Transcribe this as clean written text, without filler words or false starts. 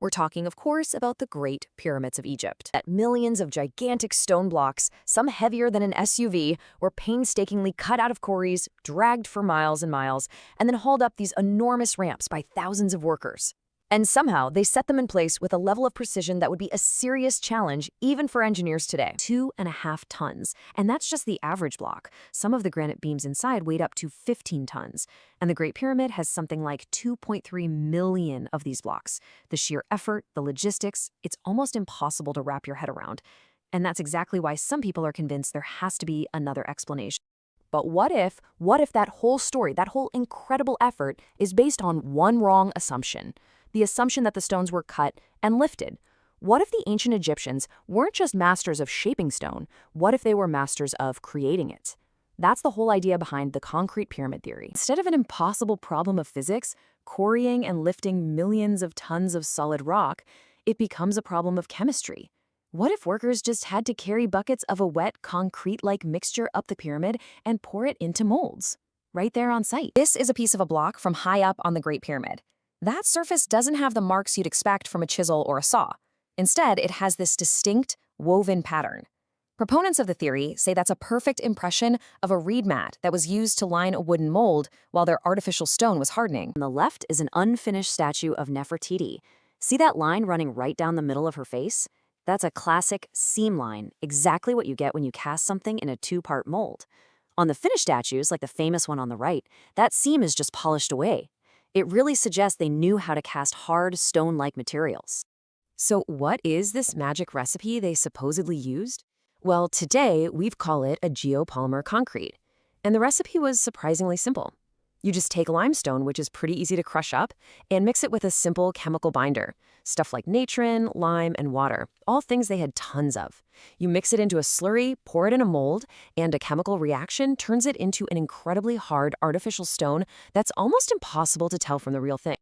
We're talking, of course, about the Great Pyramids of Egypt. That millions of gigantic stone blocks, some heavier than an SUV, were painstakingly cut out of quarries, dragged for miles and miles, and then hauled up these enormous ramps by thousands of workers. And somehow, they set them in place with a level of precision that would be a serious challenge even for engineers today. 2.5 tons. And that's just the average block. Some of the granite beams inside weighed up to 15 tons. And the Great Pyramid has something like 2.3 million of these blocks. The sheer effort, the logistics, it's almost impossible to wrap your head around. And that's exactly why some people are convinced there has to be another explanation. But what if that whole story, that whole incredible effort is based on one wrong assumption? The assumption that the stones were cut and lifted. What if the ancient Egyptians weren't just masters of shaping stone? What if they were masters of creating it? That's the whole idea behind the concrete pyramid theory. Instead of an impossible problem of physics, quarrying and lifting millions of tons of solid rock, it becomes a problem of chemistry. What if workers just had to carry buckets of a wet, concrete-like mixture up the pyramid and pour it into molds? Right there on site. This is a piece of a block from high up on the Great Pyramid. That surface doesn't have the marks you'd expect from a chisel or a saw. Instead, it has this distinct, woven pattern. Proponents of the theory say that's a perfect impression of a reed mat that was used to line a wooden mold while their artificial stone was hardening. On the left is an unfinished statue of Nefertiti. See that line running right down the middle of her face? That's a classic seam line, exactly what you get when you cast something in a two-part mold. On the finished statues, like the famous one on the right, that seam is just polished away. It really suggests they knew how to cast hard, stone-like materials. So what is this magic recipe they supposedly used? Well, today we've called it a geopolymer concrete. And the recipe was surprisingly simple. You just take limestone, which is pretty easy to crush up, and mix it with a simple chemical binder. Stuff like natron, lime, and water, all things they had tons of. You mix it into a slurry, pour it in a mold, and a chemical reaction turns it into an incredibly hard artificial stone that's almost impossible to tell from the real thing.